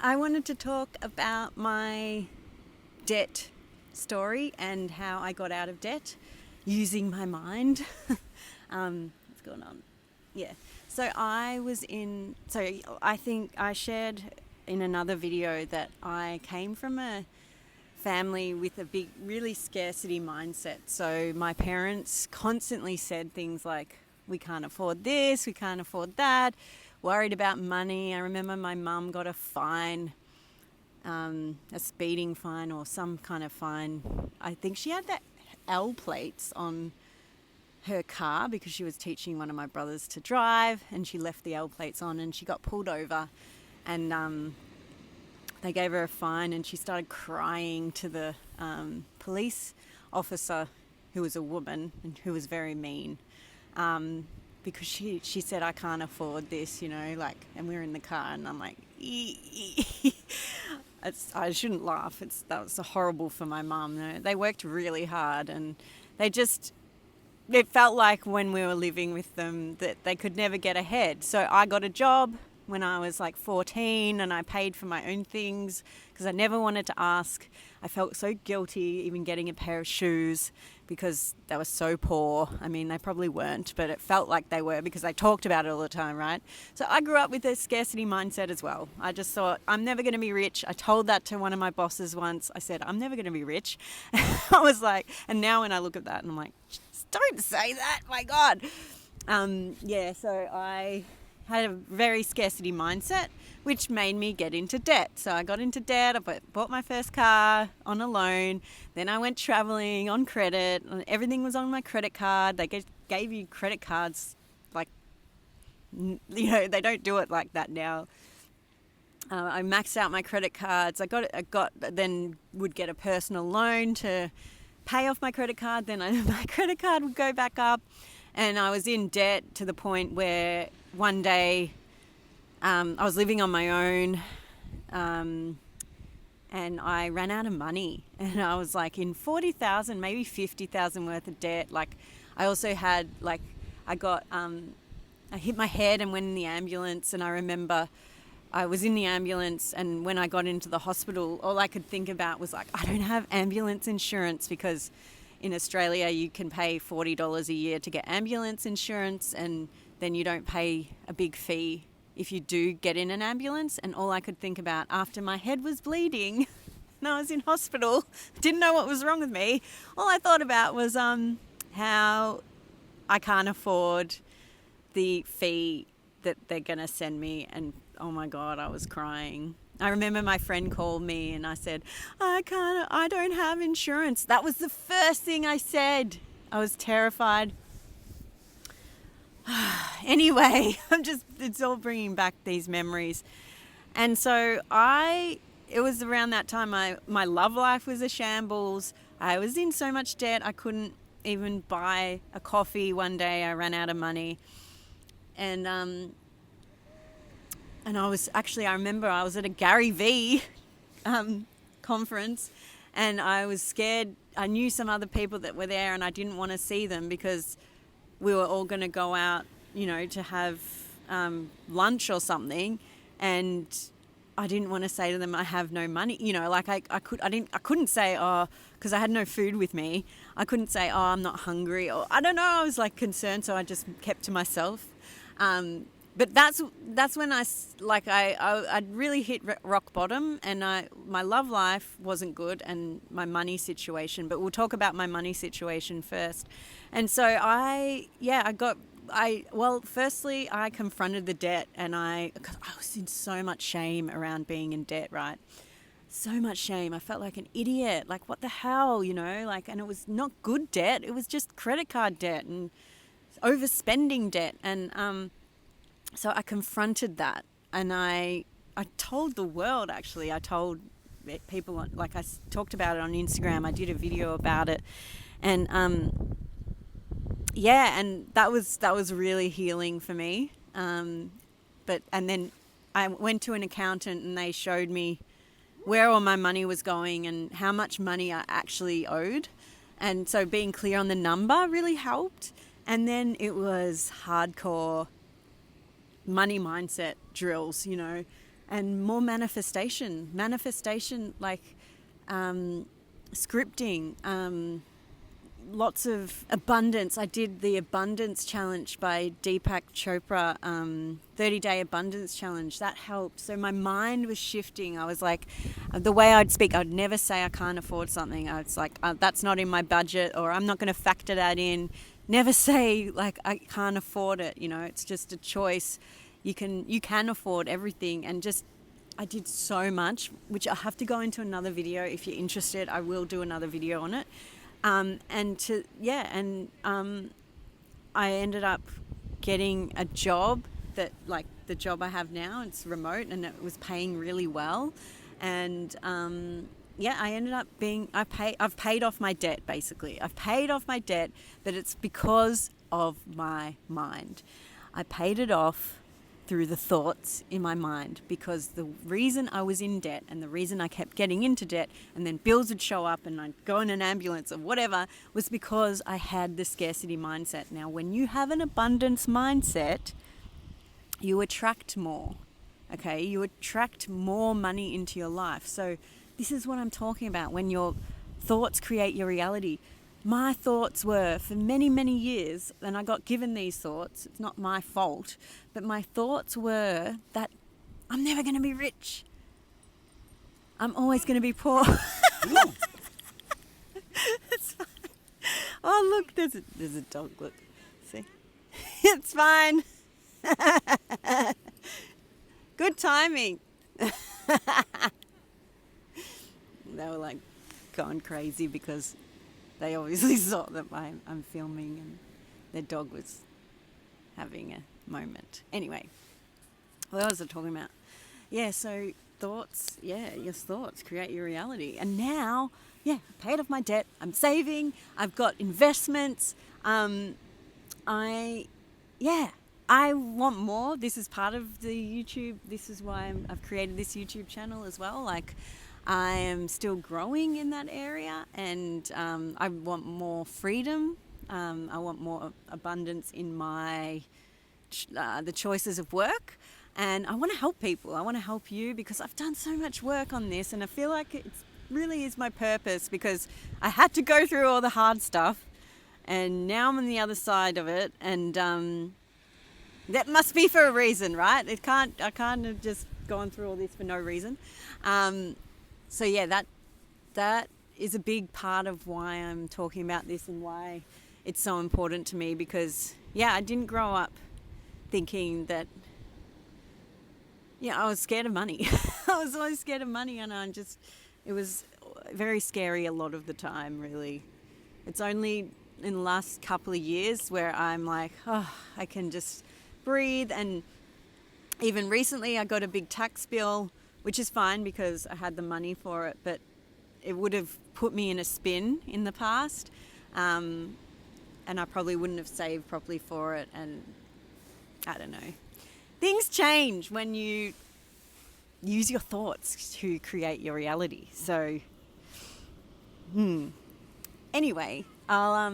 I wanted to talk about my debt story and how I got out of debt using my mind. What's going on? Yeah. So I think I shared in another video that I came from a family with a big, really scarcity mindset. So my parents constantly said things like, we can't afford this, we can't afford that, worried about money. I remember my mum got a fine, a speeding fine or some kind of fine. I think she had that L plates on her car because she was teaching one of my brothers to drive, and she left the L plates on, and she got pulled over, and they gave her a fine, and she started crying to the police officer, who was a woman and who was very mean, because she said, I can't afford this, like, and we were in the car, and I'm like, I shouldn't laugh. That was horrible for my mum. They worked really hard, and it felt like when we were living with them that they could never get ahead. So I got a job when I was like 14, and I paid for my own things because I never wanted to ask. I felt so guilty even getting a pair of shoes because they were so poor. I mean, they probably weren't, but it felt like they were because I talked about it all the time, right? So I grew up with a scarcity mindset as well. I just thought, I'm never going to be rich. I told that to one of my bosses once. I said, I'm never going to be rich. I was like, and now when I look at that and I'm like, don't say that, my God. So I had a very scarcity mindset, which made me get into debt. So I got into debt. I bought my first car on a loan. Then I went traveling on credit. And everything was on my credit card. They gave you credit cards like, they don't do it like that now. I maxed out my credit cards. Then would get a personal loan to pay off my credit card. Then my credit card would go back up. And I was in debt to the point where one day I was living on my own, and I ran out of money. And I was like in 40,000, maybe 50,000 worth of debt. Like I also had I hit my head and went in the ambulance. And I remember I was in the ambulance, and when I got into the hospital, all I could think about was like, I don't have ambulance insurance, because in Australia you can pay $40 a year to get ambulance insurance, and then you don't pay a big fee if you do get in an ambulance. And all I could think about after my head was bleeding and I was in hospital, didn't know what was wrong with me, all I thought about was how I can't afford the fee that they're going to send me. And oh my God, I was crying. I remember my friend called me and I said, I don't have insurance. That was the first thing I said. I was terrified. Anyway, it's all bringing back these memories. And so it was around that time my love life was a shambles. I was in so much debt, I couldn't even buy a coffee. One day I ran out of money. And I remember I was at a Gary Vee conference, and I was scared. I knew some other people that were there, and I didn't want to see them because we were all going to go out, to have lunch or something. And I didn't want to say to them, I have no money. I couldn't say, oh, because I had no food with me. I couldn't say, oh, I'm not hungry, or I don't know. I was like concerned, so I just kept to myself. But that's when I'd really hit rock bottom, and my love life wasn't good, and my money situation. But we'll talk about my money situation first. And so firstly I confronted the debt, because I was in so much shame around being in debt, right? So much shame. I felt like an idiot. Like, what the hell, and it was not good debt. It was just credit card debt and overspending debt. And so I confronted that, and I told the world, actually. I told people, like I talked about it on Instagram. I did a video about it. And and that was really healing for me. And then I went to an accountant, and they showed me where all my money was going and how much money I actually owed. And so being clear on the number really helped. And then it was hardcore money mindset drills, and more manifestation, like scripting, lots of abundance. I did the abundance challenge by Deepak Chopra, 30-day abundance challenge. That helped. So my mind was shifting. I was like, the way I'd speak, I'd never say I can't afford something. I was like, that's not in my budget, or I'm not going to factor that in. Never say like I can't afford it. You know, it's just a choice. You can afford everything. And just, I did so much, which I have to go into another video. If you're interested, I will do another video on it. I ended up getting a job that, like the job I have now, it's remote and it was paying really well. And I ended up I've paid off my debt, basically. I've paid off my debt, but it's because of my mind. I paid it off through the thoughts in my mind, because the reason I was in debt and the reason I kept getting into debt and then bills would show up and I'd go in an ambulance or whatever was because I had the scarcity mindset. Now, when you have an abundance mindset, you attract more, okay? You attract more money into your life. So this is what I'm talking about. When your thoughts create your reality. My thoughts were, for many, many years, and I got given these thoughts, it's not my fault, but my thoughts were that I'm never going to be rich. I'm always going to be poor. It's fine. Oh, look, there's a dog, look. See? It's fine. Good timing. They were like going crazy because they obviously saw that I'm filming and their dog was having a moment. Anyway, what was I talking about? Yeah, so thoughts, your thoughts create your reality. And now, I paid off my debt. I'm saving. I've got investments. I want more. This is part of the YouTube. This is why I've created this YouTube channel as well. Like, I am still growing in that area, and I want more freedom. I want more abundance in my the choices of work, and I want to help people. I want to help you because I've done so much work on this, and I feel like it really is my purpose, because I had to go through all the hard stuff, and now I'm on the other side of it, and that must be for a reason, right? I can't have just gone through all this for no reason. So that is a big part of why I'm talking about this and why it's so important to me, because I didn't grow up thinking that I was scared of money. I was always scared of money, and it was very scary a lot of the time, really. It's only in the last couple of years where I'm like, I can just breathe. And even recently I got a big tax bill, which is fine because I had the money for it, but it would have put me in a spin in the past, and I probably wouldn't have saved properly for it, and I don't know. Things change when you use your thoughts to create your reality. So, anyway, I'll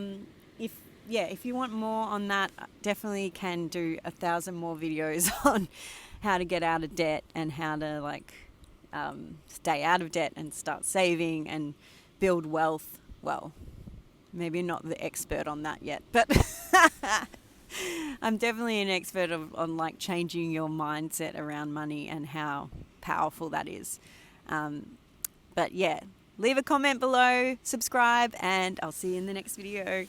if you want more on that, I definitely can do 1,000 more videos on how to get out of debt and how to stay out of debt and start saving and build wealth. Well, maybe not the expert on that yet, but I'm definitely an expert on changing your mindset around money and how powerful that is. But leave a comment below, subscribe, and I'll see you in the next video.